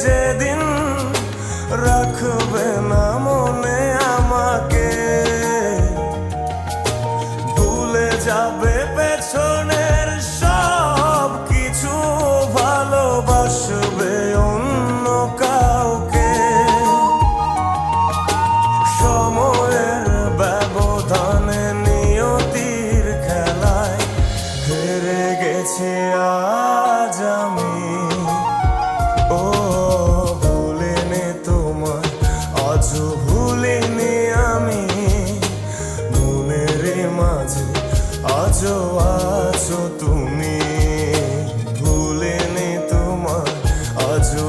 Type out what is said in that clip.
যেদিন রাখবে না মনে আমাকে, ভুলে যাবে পেছনের সব কিছু, ভালোবাসবে অন্য কাউকে। সময়ের ব্যবধানে নিয়তির খেলায় হেরে গেছি আজ আমি। ও ভুলিনি তোমায়, আজও ভুলিনি আমি, মনের মাঝে আজও আছো তুমি। ভুলিনি তোমায়, আজও